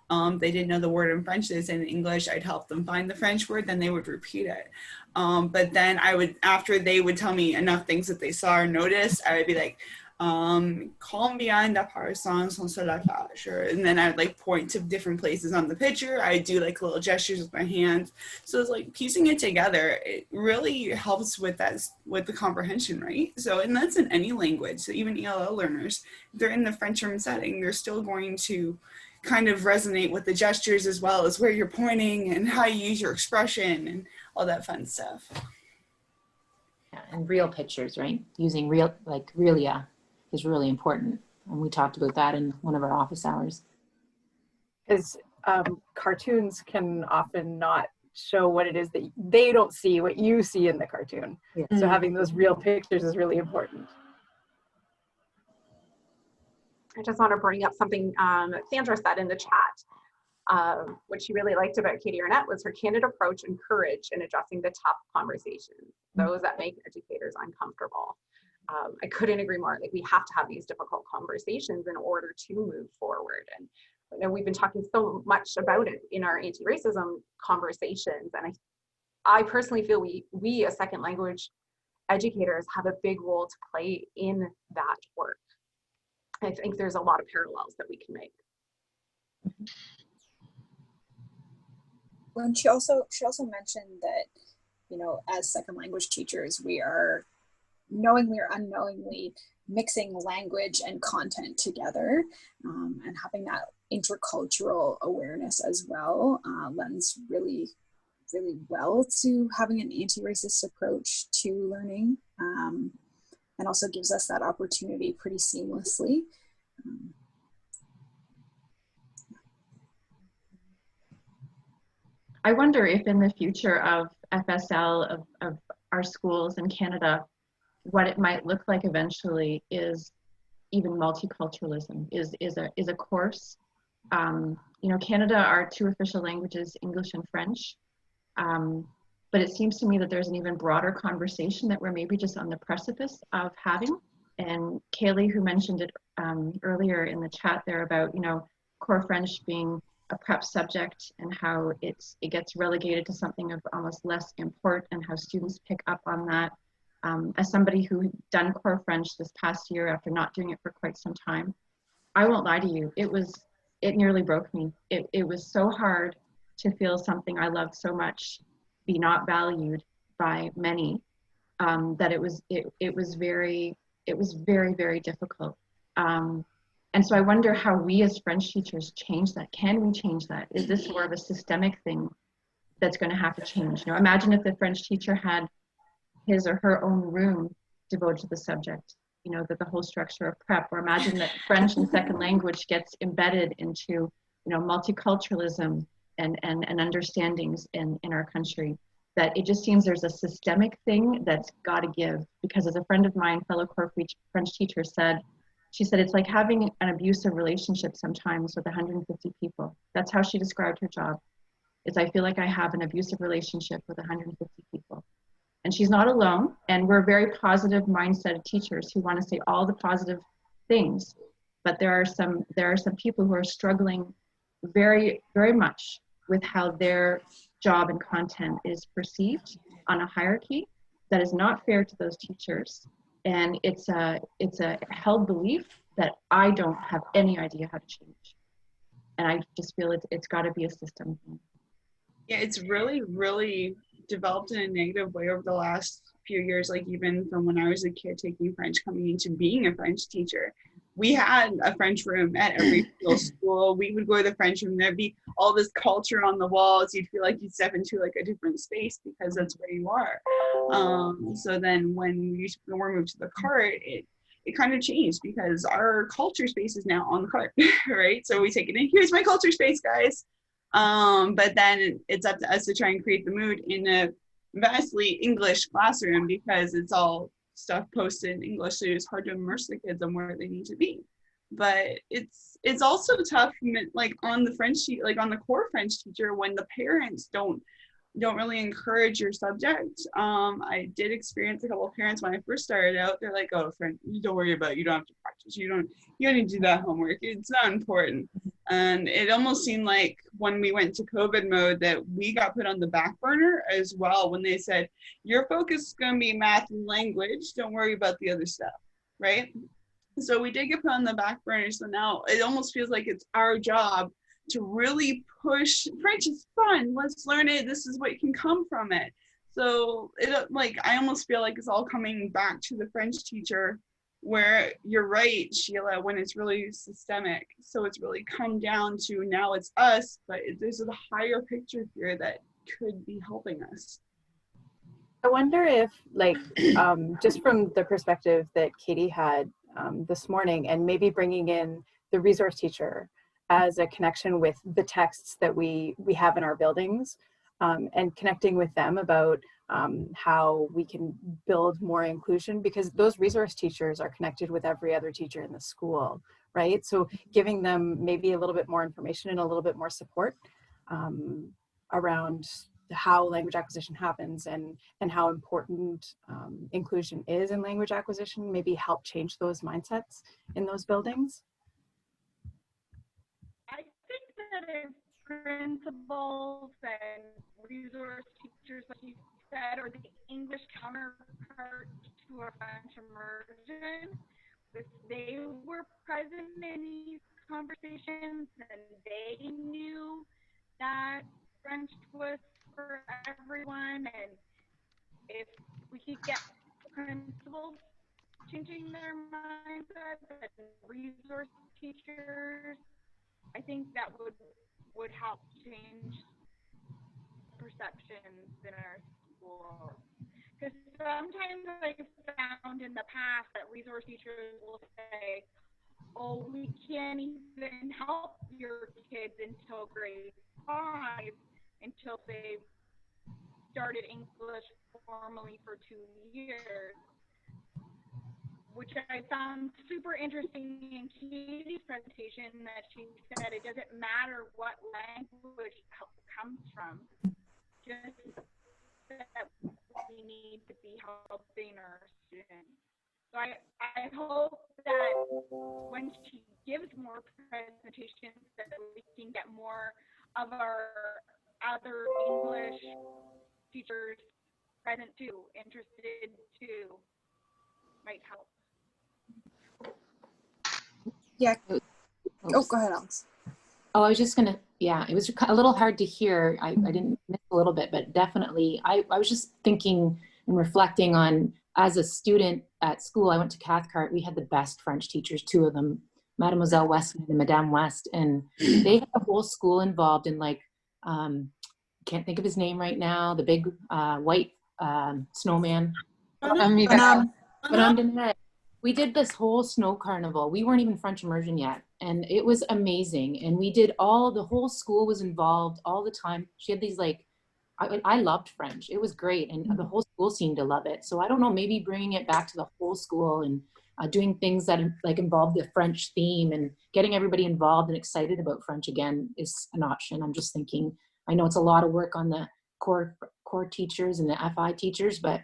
S5: They didn't know the word in French, they said in English, I'd help them find the French word, then they would repeat it. But then after they would tell me enough things that they saw or noticed, I would be like, combien de personnes sont sur la page? And then I would like point to different places on the picture. I do like little gestures with my hands. So it's like piecing it together. It really helps with the comprehension, right? So, and that's in any language. So even ELL learners, if they're in the French room setting, they're still going to kind of resonate with the gestures as well as where you're pointing and how you use your expression and all that fun stuff.
S10: Yeah, and real pictures, right? Using real, like realia is really important. And we talked about that in one of our office hours.
S9: Because cartoons can often not show what it is that they don't see, what you see in the cartoon. Yeah. So having those real pictures is really important.
S1: I just want to bring up something that Sandra said in the chat. What she really liked about Katie Arnett was her candid approach and courage in addressing the tough conversations, those that make educators uncomfortable. I couldn't agree more. Like, we have to have these difficult conversations in order to move forward. And you know, we've been talking so much about it in our anti-racism conversations. And I personally feel we as second language educators have a big role to play in that work. I think there's a lot of parallels that we can make.
S3: Well, and she also mentioned that, you know, as second language teachers, we are knowingly or unknowingly mixing language and content together, and having that intercultural awareness as well lends really, really well to having an anti-racist approach to learning. And also gives us that opportunity pretty seamlessly.
S7: I wonder if in the future of FSL, of our schools in Canada, what it might look like eventually is even multiculturalism, is a course. You know, Canada, our two official languages, English and French. But it seems to me that there's an even broader conversation that we're maybe just on the precipice of having. And Kaylee, who mentioned it earlier in the chat there about, you know, core French being a prep subject and how it gets relegated to something of almost less import, and how students pick up on that. As somebody who had done core French this past year after not doing it for quite some time, I won't lie to you, it nearly broke me. It was so hard to feel something I loved so much be not valued by many, that it was very, very difficult. And so I wonder how we as French teachers change that. Can we change that? Is this more of a systemic thing that's going to have to change? You know, imagine if the French teacher had his or her own room devoted to the subject, you know, that the whole structure of prep, or imagine that French and second language gets embedded into, you know, multiculturalism and understandings in our country. That it just seems there's a systemic thing that's got to give. Because as a friend of mine, fellow core French teacher said, she said, it's like having an abusive relationship sometimes with 150 people. That's how she described her job. Is I feel like I have an abusive relationship with 150 people. And she's not alone. And we're very positive mindset teachers who want to say all the positive things. But there are some people who are struggling very, very much with how their job and content is perceived on a hierarchy that is not fair to those teachers. And it's a held belief that I don't have any idea how to change. And I just feel it's got to be a system thing.
S5: Yeah, it's really, really developed in a negative way over the last few years, like even from when I was a kid taking French, coming into being a French teacher. We had a French room at every single school. We would go to the French room, there'd be all this culture on the walls. You'd feel like you'd step into like a different space because that's where you are. So then when we were moved to the cart, it kind of changed because our culture space is now on the cart, right? So we take it in, here's my culture space, guys. But then it's up to us to try and create the mood in a vastly English classroom because it's all stuff posted in English, so it's hard to immerse the kids on where they need to be. But it's also tough, like on the French, like on the core French teacher, when the parents don't really encourage your subject. I did experience a couple of parents when I first started out. They're like, "Oh, friend, don't worry about it. You don't have to practice. You don't need to do that homework. It's not important." And it almost seemed like when we went to COVID mode that we got put on the back burner as well. When they said, "Your focus is going to be math and language. Don't worry about the other stuff," right? So we did get put on the back burner. So now it almost feels like it's our job to really push. French is fun. Let's learn it. This is what can come from it. So I almost feel like it's all coming back to the French teacher, where you're right, Sheila, when it's really systemic. So it's really come down to now it's us, but there's a higher picture here that could be helping us.
S9: I wonder if, like, just from the perspective that Katie had this morning, and maybe bringing in the resource teacher as a connection with the texts that we have in our buildings, and connecting with them about how we can build more inclusion, because those resource teachers are connected with every other teacher in the school, right? So giving them maybe a little bit more information and a little bit more support around how language acquisition happens and how important inclusion is in language acquisition, maybe help change those mindsets in those buildings.
S4: I think that if principals and resource teachers, like you said, or the English counterpart to a French immersion, if they were present in these conversations and they knew that French was for everyone, and if we could get principals changing their mindset and resource teachers, I think that would help change perceptions in our schools. Because sometimes I've found in the past that resource teachers will say, "Oh, we can't even help your kids until grade 5, until they've started English formally for 2 years." Which I found super interesting in Katie's presentation, that she said it doesn't matter what language comes from, just that we need to be helping our students. So I hope that when she gives more presentations that we can get more of our other English teachers present too, interested too, might help.
S3: Yeah. Oh, go ahead, Alex.
S10: Oh, I was just gonna, yeah, it was a little hard to hear. I didn't miss a little bit, but definitely, I was just thinking and reflecting on, as a student at school, I went to Cathcart. We had the best French teachers, 2 of them, Mademoiselle Westman and Madame West, and they had the whole school involved in, like, can't think of his name right now, the big white snowman. We did this whole snow carnival. We weren't even French immersion yet. And it was amazing. And we did the whole school was involved all the time. She had these, like, I loved French. It was great. And the whole school seemed to love it. So I don't know, maybe bringing it back to the whole school and doing things that like involve the French theme and getting everybody involved and excited about French again is an option. I'm just thinking, I know it's a lot of work on the core teachers and the FI teachers, but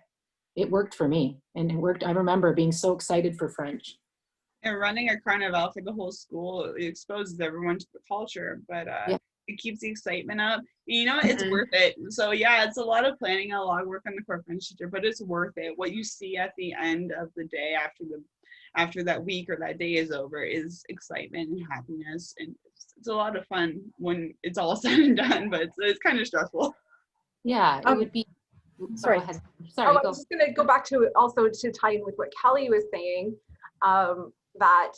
S10: it worked for me, and it worked. I remember being so excited for French.
S5: And running a carnival for the whole school, it exposes everyone to the culture, but
S10: Yeah.
S5: it keeps the excitement up. And you know, it's worth it. So yeah, it's a lot of planning, a lot of work on the core French teacher, but it's worth it. What you see at the end of the day after that week or that day is over is excitement and happiness, and it's a lot of fun when it's all said and done, but it's kind of stressful.
S10: Yeah, it would be.
S9: Sorry.
S10: Go ahead. Sorry.
S1: I was just going to go back to also to tie in with what Kelly was saying, that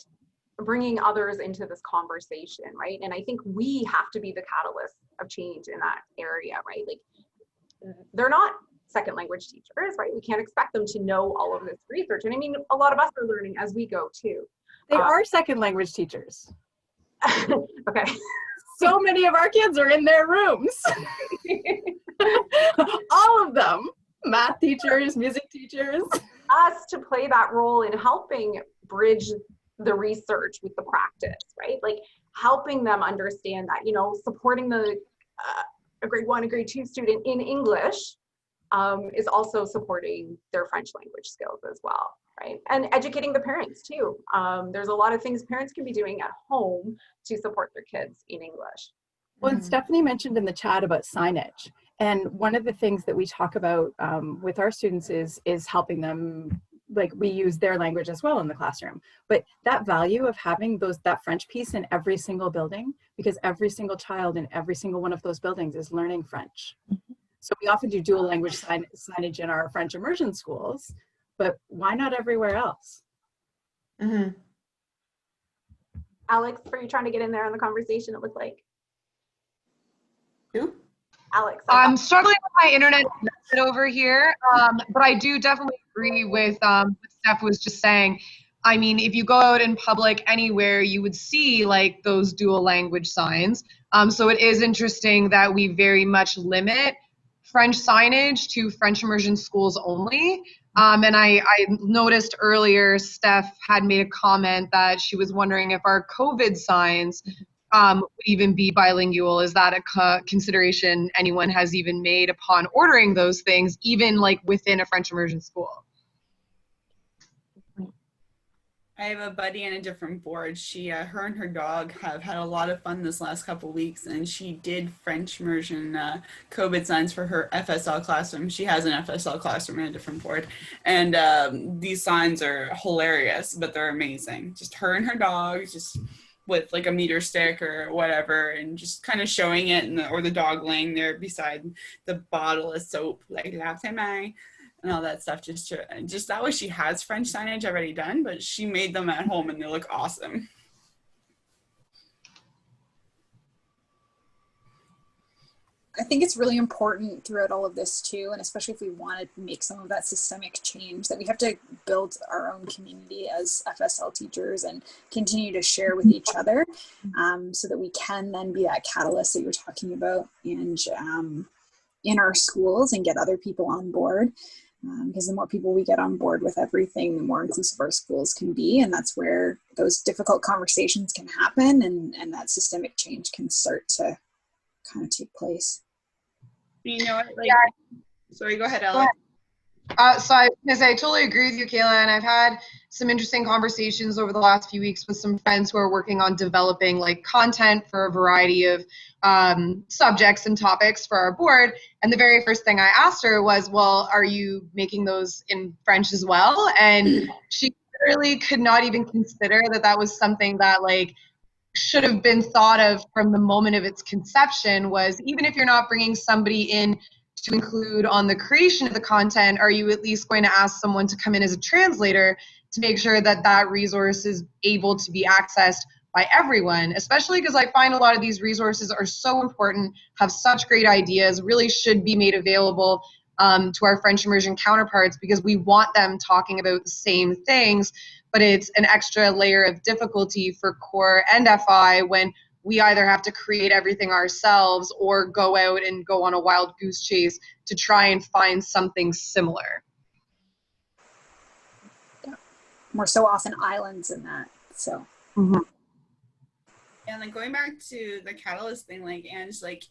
S1: bringing others into this conversation, right? And I think we have to be the catalyst of change in that area, right? Like, they're not second language teachers, right? We can't expect them to know all of this research. And I mean, a lot of us are learning as we go too.
S9: They are second language teachers.
S1: Okay.
S9: So many of our kids are in their rooms. All of them. Math teachers, music teachers.
S1: Us to play that role in helping bridge the research with the practice, right? Like helping them understand that, you know, supporting the a grade 1, a grade 2 student in English is also supporting their French language skills as well, right? And educating the parents too. There's a lot of things parents can be doing at home to support their kids in English.
S9: Well, and Stephanie mentioned in the chat about signage. And one of the things that we talk about with our students is helping them, like we use their language as well in the classroom. But that value of having that French piece in every single building, because every single child in every single one of those buildings is learning French. So we often do dual language signage in our French immersion schools, but why not everywhere else?
S1: Alex, are you trying to get in there on the conversation, it looked like?
S2: Who?
S1: Alex.
S11: I'm struggling with my internet over here, but I do definitely agree with what Steph was just saying. I mean, if you go out in public anywhere, you would see like those dual language signs. So it is interesting that we very much limit French signage to French immersion schools only. And I noticed earlier Steph had made a comment that she was wondering if our COVID signs would even be bilingual. Is that a consideration anyone has even made upon ordering those things, even like within a French immersion school?
S5: I have a buddy in a different board. She, her and her dog have had a lot of fun this last couple weeks, and she did French immersion COVID signs for her FSL classroom. She has an FSL classroom in a different board, and these signs are hilarious, but they're amazing. Just her and her dog, just with like a meter stick or whatever, and just kind of showing it, or the dog laying there beside the bottle of soap, like la main. And all that stuff, just that way she has French signage already done, but she made them at home and they look awesome.
S3: I think it's really important throughout all of this too, and especially if we want to make some of that systemic change, that we have to build our own community as FSL teachers and continue to share with each other, so that we can then be that catalyst that you're talking about, and in our schools, and get other people on board. Because the more people we get on board with everything, the more inclusive our schools can be, and that's where those difficult conversations can happen, and that systemic change can start to kind of take place.
S5: You know what? Like, sorry, go ahead, Ellen.
S11: So I was gonna say, I totally agree with you, Kayla, and I've had some interesting conversations over the last few weeks with some friends who are working on developing like content for a variety of subjects and topics for our board. And the very first thing I asked her was, well, are you making those in French as well? And she really could not even consider that was something that like should have been thought of from the moment of its conception. Was, even if you're not bringing somebody in to include on the creation of the content, are you at least going to ask someone to come in as a translator to make sure that that resource is able to be accessed by everyone? Especially because I find a lot of these resources are so important, have such great ideas, really should be made available to our French immersion counterparts, because we want them talking about the same things, but it's an extra layer of difficulty for core and FI when we either have to create everything ourselves or go out and go on a wild goose chase to try and find something similar.
S3: We're so often islands in that, so.
S5: And And like going back to the catalyst thing, like, and like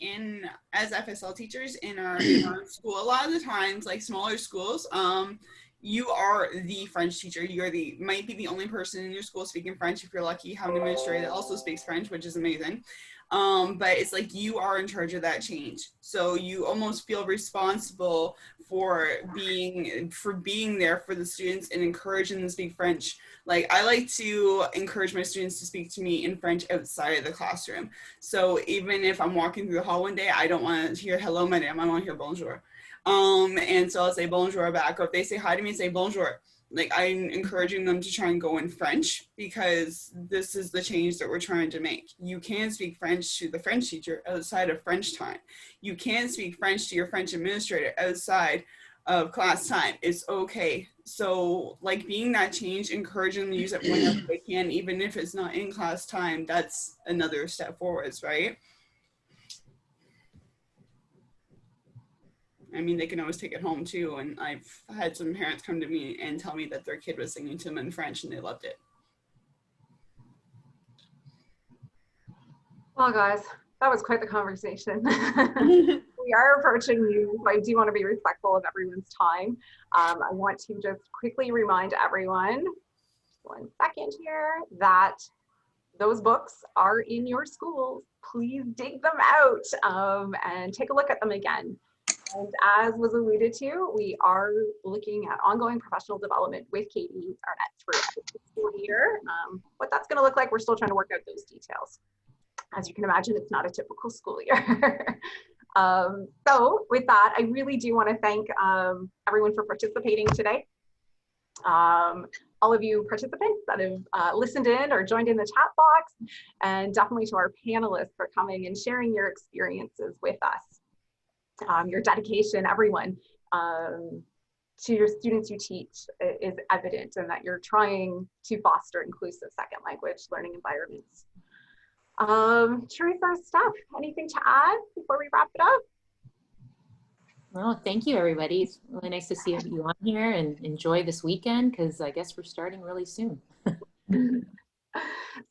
S5: as FSL teachers in our school, a lot of the times, like smaller schools, you are the French teacher. Might be the only person in your school speaking French. If you're lucky, have an administrator that also speaks French, which is amazing. But it's like you are in charge of that change. So you almost feel responsible for being there for the students and encouraging them to speak French. Like, I like to encourage my students to speak to me in French outside of the classroom. So even if I'm walking through the hall one day, I don't want to hear hello, madame, I want to hear bonjour. And so I'll say bonjour back, or if they say hi to me, say bonjour. Like, I'm encouraging them to try and go in French, because this is the change that we're trying to make. You can speak French to the French teacher outside of French time. You can speak French to your French administrator outside of class time. It's okay. So like being that change, encouraging them to use it whenever they can, even if it's not in class time, that's another step forwards, right? I mean, they can always take it home too. And I've had some parents come to me and tell me that their kid was singing to them in French and they loved it.
S1: Well, guys, that was quite the conversation. We are approaching you, so I do want to be respectful of everyone's time. I want to just quickly remind everyone, 1 second here, that those books are in your schools. Please dig them out and take a look at them again. And as was alluded to, we are looking at ongoing professional development with Katie Arnett throughout the school year. What that's going to look like, we're still trying to work out those details. As you can imagine, it's not a typical school year. So with that, I really do want to thank everyone for participating today. All of you participants that have listened in or joined in the chat box, and definitely to our panelists for coming and sharing your experiences with us. Your dedication, everyone, to your students you teach is evident, and that you're trying to foster inclusive second language learning environments. Teresa, Steph, anything to add before we wrap it up?
S10: Well, thank you, everybody. It's really nice to see you on here, and enjoy this weekend, because I guess we're starting really soon.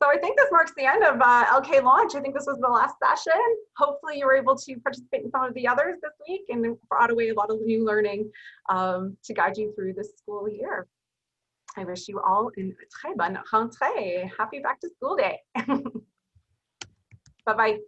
S1: So I think this marks the end of LK Launch. I think this was the last session. Hopefully you were able to participate in some of the others this week and brought away a lot of new learning to guide you through this school year. I wish you all une très bonne rentrée. Happy back to school day. Bye-bye.